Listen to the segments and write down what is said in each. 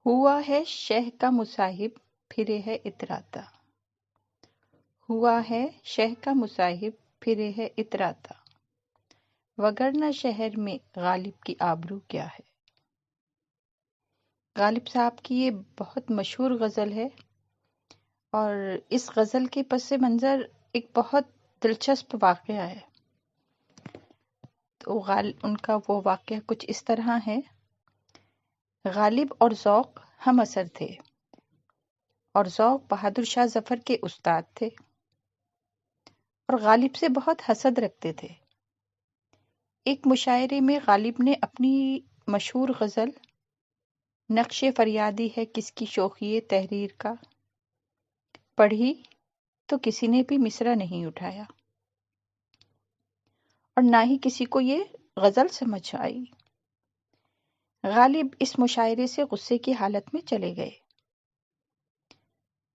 ہوا ہے شہ کا مصاحب پھرے ہے اتراتا۔ ہوا ہے شہ کا مصاحب پھرے ہے اتراتا، وگرنہ شہر میں غالب کی آبرو کیا ہے۔ غالب صاحب کی یہ بہت مشہور غزل ہے، اور اس غزل کے پس منظر ایک بہت دلچسپ واقعہ ہے۔ تو ان کا وہ واقعہ کچھ اس طرح ہے۔ غالب اور ذوق ہم عصر تھے، اور ذوق بہادر شاہ ظفر کے استاد تھے، اور غالب سے بہت حسد رکھتے تھے۔ ایک مشاعرے میں غالب نے اپنی مشہور غزل نقش فریادی ہے کس کی شوخی تحریر کا پڑھی تو کسی نے بھی مصرع نہیں اٹھایا، اور نہ ہی کسی کو یہ غزل سمجھ آئی۔ غالب اس مشاعرے سے غصے کی حالت میں چلے گئے۔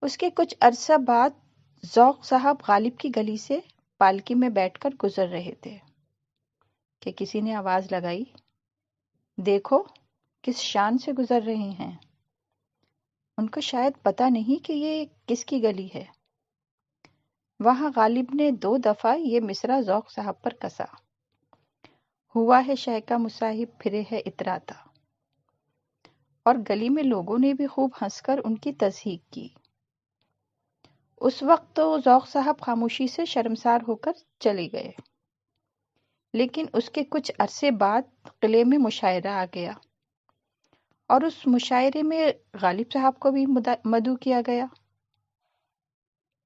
اس کے کچھ عرصہ بعد ذوق صاحب غالب کی گلی سے پالکی میں بیٹھ کر گزر رہے تھے کہ کسی نے آواز لگائی، دیکھو کس شان سے گزر رہے ہیں۔ ان کو شاید پتہ نہیں کہ یہ کس کی گلی ہے۔ وہاں غالب نے 2 دفعہ یہ مصرع ذوق صاحب پر کسا، ہوا ہے شہ کا مصاحب پھرے ہے اتراتا، اور گلی میں لوگوں نے بھی خوب ہنس کر ان کی تضحیک کی۔ اس وقت تو ذوق صاحب خاموشی سے شرمسار ہو کر چلے گئے، لیکن اس کے کچھ عرصے بعد قلعے میں مشاعرہ آ گیا، اور اس مشاعرے میں غالب صاحب کو بھی مدعو کیا گیا،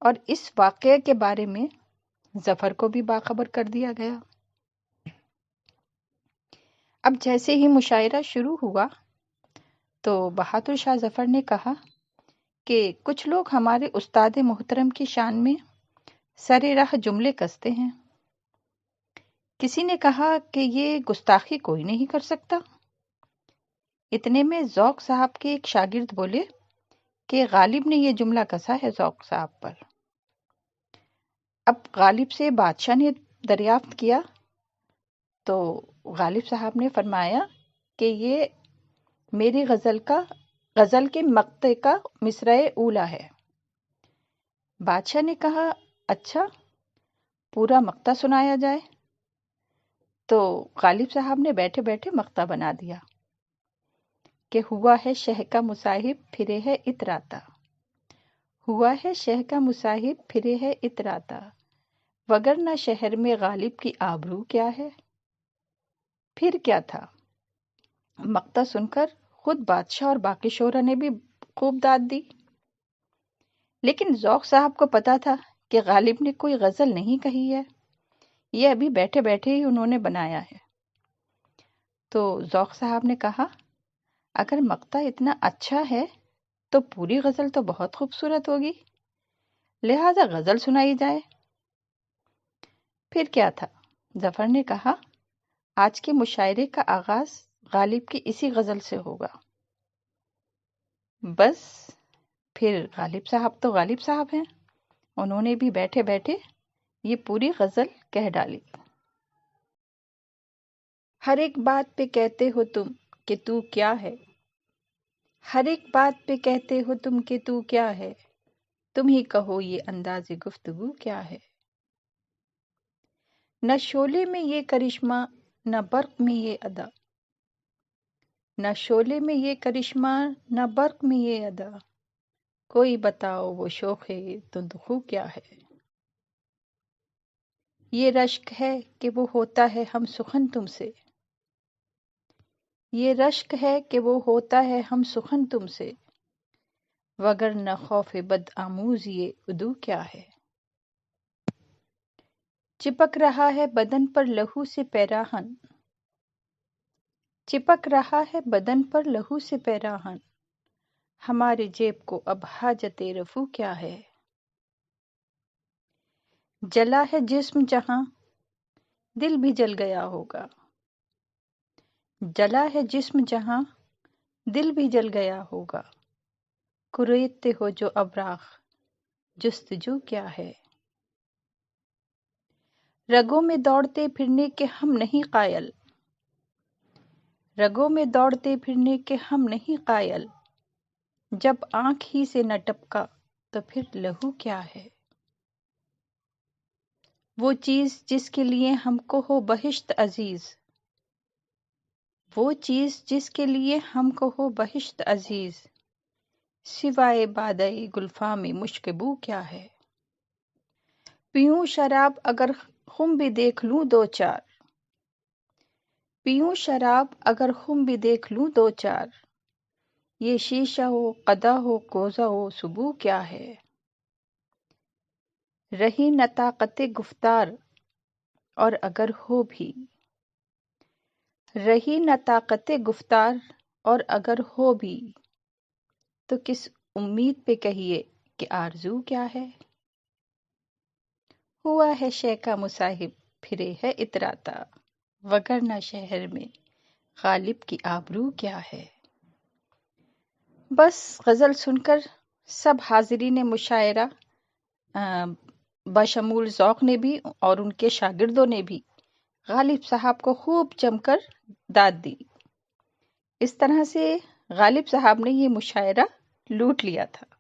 اور اس واقعے کے بارے میں ظفر کو بھی باخبر کر دیا گیا۔ اب جیسے ہی مشاعرہ شروع ہوا تو بہادر شاہ ظفر نے کہا کہ کچھ لوگ ہمارے استاد محترم کی شان میں سرے راہ جملے کستے ہیں۔ کسی نے کہا کہ یہ گستاخی کوئی نہیں کر سکتا۔ اتنے میں ذوق صاحب کے ایک شاگرد بولے کہ غالب نے یہ جملہ کسا ہے ذوق صاحب پر۔ اب غالب سے بادشاہ نے دریافت کیا تو غالب صاحب نے فرمایا کہ یہ میری غزل کے مقطع کا مصرع اولا ہے۔ بادشاہ نے کہا، اچھا پورا مقطع سنایا جائے؟ تو غالب صاحب نے بیٹھے بیٹھے مقطع بنا دیا کہ ہوا ہے شہ کا مصاحب پھرے ہے اتراتا، ہوا ہے شہ کا مصاحب پھرے ہے اتراتا، وگرنہ شہر میں غالب کی آبرو کیا ہے۔ پھر کیا تھا؟ مقطع سن کر خود بادشاہ اور باقی شعراء نے بھی خوب داد دی، لیکن ذوق صاحب کو پتا تھا کہ غالب نے کوئی غزل نہیں کہی ہے، یہ ابھی بیٹھے بیٹھے ہی انہوں نے بنایا ہے۔ تو ذوق صاحب نے کہا، اگر مقطع اتنا اچھا ہے تو پوری غزل تو بہت خوبصورت ہوگی، لہذا غزل سنائی جائے۔ پھر کیا تھا؟ ظفر نے کہا، آج کے مشاعرے کا آغاز غالب کی اسی غزل سے ہوگا۔ بس پھر غالب صاحب تو غالب صاحب ہیں، انہوں نے بھی بیٹھے بیٹھے یہ پوری غزل کہہ ڈالی۔ ہر ایک بات پہ کہتے ہو تم کہ تو کیا ہے، ہر ایک بات پہ کہتے ہو تم کہ تو کیا ہے، تم ہی کہو یہ انداز گفتگو کیا ہے۔ نہ شعلے میں یہ کرشمہ نہ برق میں یہ ادا، نہ شعلے میں یہ کرشمہ نہ برق میں یہ ادا، کوئی بتاؤ وہ شوخ تندخو کیا ہے۔ یہ رشک ہے کہ وہ ہوتا ہے ہم سخن تم سے، یہ رشک ہے کہ وہ ہوتا ہے ہم سخن تم سے، وگرنہ خوف بد آموز یہ عدو کیا ہے۔ چپک رہا ہے بدن پر لہو سے پیراہن، چپک رہا ہے بدن پر لہو سے پیراہن، ہمارے جیب کو اب حاجت رفو کیا ہے۔ جلا ہے جسم جہاں دل بھی جل گیا ہوگا، جلا ہے جسم جہاں دل بھی جل گیا ہوگا، کریدتے ہو جو ابراق جستجو کیا ہے۔ رگوں میں دوڑتے پھرنے کے ہم نہیں قائل، رگوں میں دوڑتے پھرنے کے ہم نہیں قائل، جب آنکھ ہی سے نہ ٹپکا تو پھر لہو کیا ہے؟ وہ چیز جس کے لیے ہم کو ہو بہشت عزیز، وہ چیز جس کے لیے ہم کو ہو بہشت عزیز، سوائے بادۂ گلفام میں مشک بو کیا ہے؟ پیوں شراب اگر خم بھی دیکھ لوں دو چار، پیوں شراب اگر خم بھی دیکھ لوں دو چار، یہ شیشہ ہو قدح ہو کوزہ ہو سبو کیا ہے؟ رہی نہ طاقت گفتار اور اگر ہو بھی، رہی نہ طاقت گفتار اور اگر ہو بھی، تو کس امید پہ کہیے کہ آرزو کیا ہے؟ ہوا ہے شے کا مصاحب پھرے ہے اتراتا، وگرنہ شہر میں غالب کی آبرو کیا ہے؟ بس غزل سن کر سب حاضرین مشاعرہ بشمول ذوق نے بھی اور ان کے شاگردوں نے بھی غالب صاحب کو خوب جم کر داد دی۔ اس طرح سے غالب صاحب نے یہ مشاعرہ لوٹ لیا تھا۔